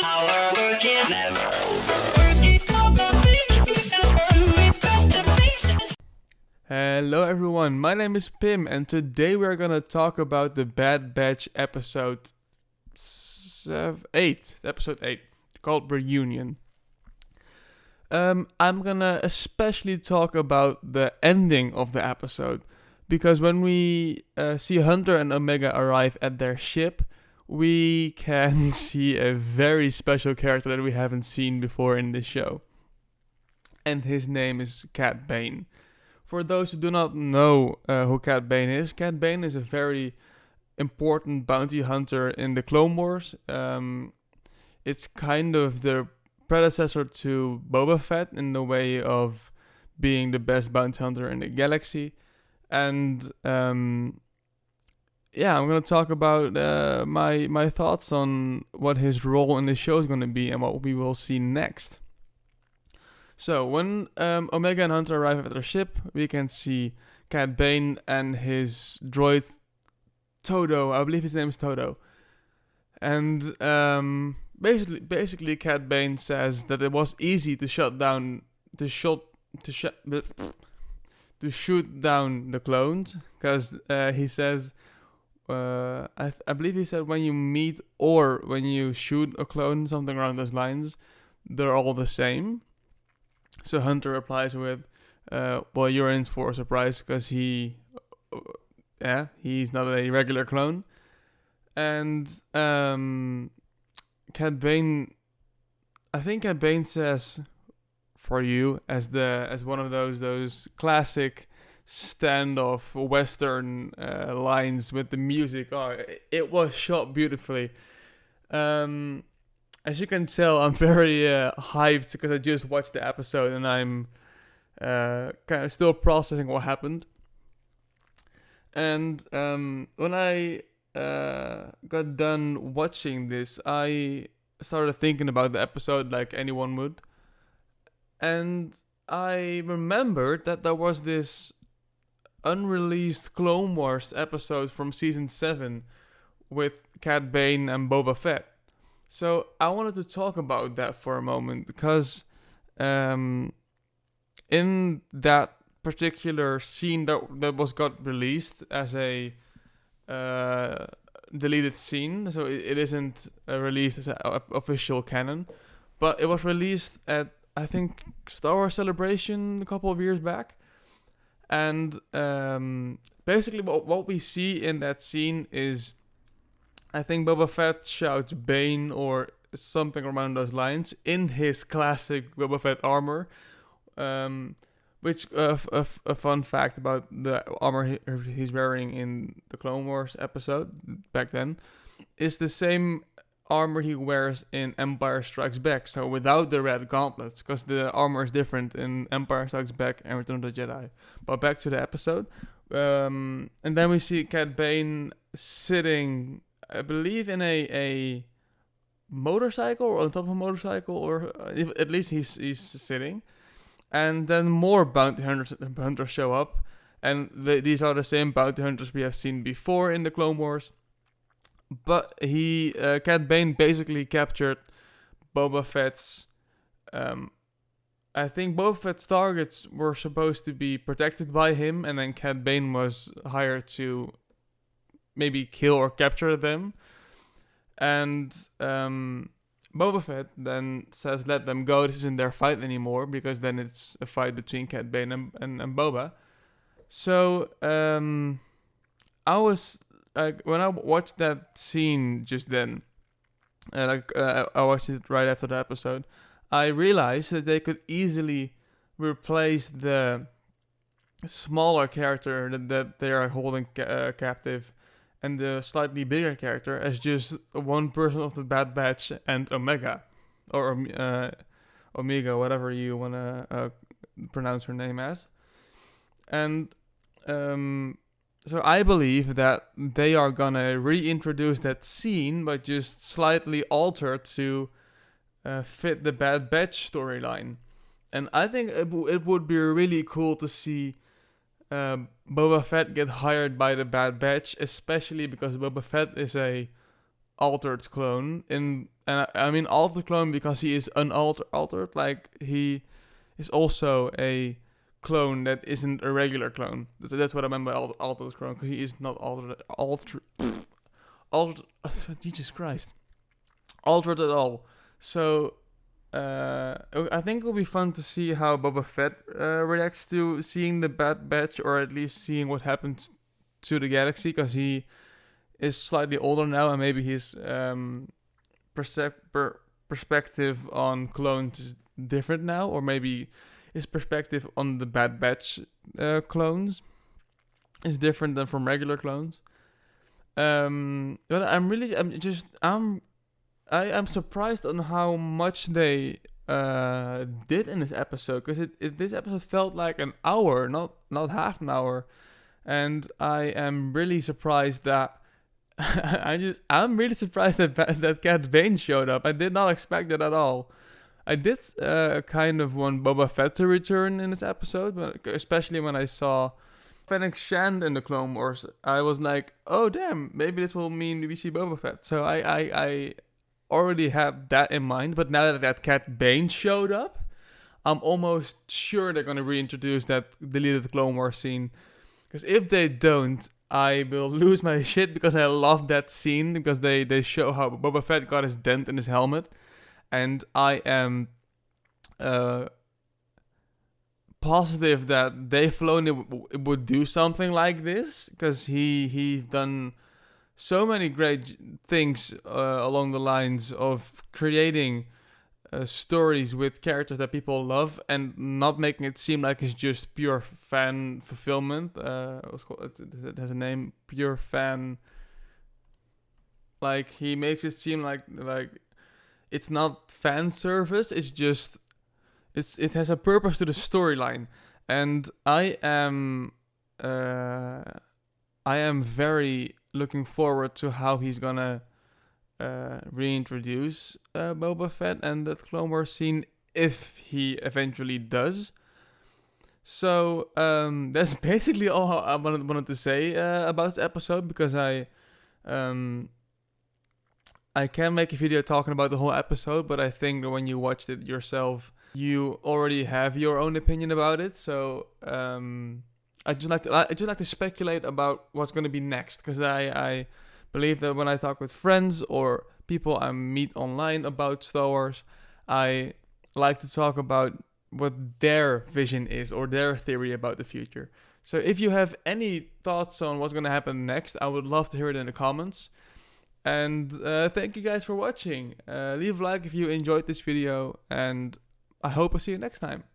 our work is never over. Hello everyone, my name is Pim and today we're gonna talk about the Bad Batch episode 8, called Reunion. I'm gonna especially talk about the ending of the episode, because when we see Hunter and Omega arrive at their ship, we can see a very special character that we haven't seen before in this show. And his name is CAD Bane. For those who do not know who CAD Bane is a very important bounty hunter in the Clone Wars. It's kind of the predecessor to Boba Fett in the way of being the best bounty hunter in the galaxy. And I'm going to talk about my thoughts on what his role in the show is going to be and what we will see next. So, when Omega and Hunter arrive at their ship, we can see CAD Bane and his droid Todo. I believe his name is Todo. And basically, CAD Bane says that it was easy to shoot down the clones, because he says, I believe he said when you meet or when you shoot a clone, something around those lines, they're all the same. So Hunter replies with, well, you're in for a surprise, because he's not a regular clone. And CAD Bane, I think CAD Bane says, for you, as one of those classic standoff Western lines with the music. Oh, it was shot beautifully. As you can tell, I'm very hyped because I just watched the episode and I'm kind of still processing what happened. And when I got done watching this, I started thinking about the episode like anyone would. And I remembered that there was this unreleased Clone Wars episode from Season 7 with CAD Bane and Boba Fett. So I wanted to talk about that for a moment, because in that particular scene that got released as a deleted scene, so it isn't released as an official canon, but it was released at, I think, Star Wars Celebration a couple of years back. And basically what we see in that scene is, I think Boba Fett shouts Bane or something around those lines in his classic Boba Fett armor. Which a fun fact about the armor he's wearing in the Clone Wars episode back then is the same armor he wears in Empire Strikes Back. So without the red gauntlets, because the armor is different in Empire Strikes Back and Return of the Jedi. But back to the episode. And then we see CAD Bane sitting, I believe, in a motorcycle, or on top of a motorcycle, or at least he's sitting. And then more bounty hunters show up, and these are the same bounty hunters we have seen before in the Clone Wars. But CAD Bane basically captured Boba Fett's. I think Boba Fett's targets were supposed to be protected by him, and then CAD Bane was hired to maybe kill or capture them. And Boba Fett then says, let them go, this isn't their fight anymore, because then it's a fight between CAD Bane and Boba. So I was like, when I watched that scene just then, I watched it right after the episode, I realized that they could easily replace the smaller character that they are holding captive and the slightly bigger character as just one person of the Bad Batch and Omega. Or Omega, whatever you want to pronounce her name as. And so I believe that they are going to reintroduce that scene, but just slightly alter to fit the Bad Batch storyline. And I think it would be really cool to see Boba Fett get hired by the Bad Batch, especially because Boba Fett is a altered clone and I mean altered clone because he is unaltered. Like he is also a clone that isn't a regular clone. That's what I meant by altered clone, because he is not altered. Jesus Christ, altered at all. So I think it'll be fun to see how Boba Fett reacts to seeing the Bad Batch, or at least seeing what happens to the galaxy, because he is slightly older now, and maybe his perspective on clones is different now, or maybe his perspective on the Bad Batch clones is different than from regular clones. But I'm surprised on how much they did in this episode, because this episode felt like an hour, not half an hour, and I am really surprised that I'm really surprised that CAD Bane showed up. I did not expect it at all. I did kind of want Boba Fett to return in this episode, but especially when I saw Fennec Shand in the Clone Wars, I was like, oh damn, maybe this will mean we see Boba Fett. So I already had that in mind, but now that CAD Bane showed up, I'm almost sure they're going to reintroduce that deleted Clone Wars scene. Because if they don't, I will lose my shit, because I love that scene, because they show how Boba Fett got his dent in his helmet. And I am positive that Dave Filoni would do something like this, because he's done so many great things along the lines of creating stories with characters that people love and not making it seem like it's just pure fan fulfillment. It has a name, pure fan. Like, he makes it seem like it's not fan service. It's just it has a purpose to the storyline, and I am very looking forward to how he's gonna reintroduce Boba Fett and that Clone Wars scene, if he eventually does. So that's basically all I wanted to say about this episode, because I can make a video talking about the whole episode, but I think that when you watched it yourself, you already have your own opinion about it. So I just like to speculate about what's going to be next, because I believe that when I talk with friends or people I meet online about Star Wars, I like to talk about what their vision is or their theory about the future. So if you have any thoughts on what's going to happen next, I would love to hear it in the comments. And thank you guys for watching. Leave a like if you enjoyed this video, and I hope I'll see you next time.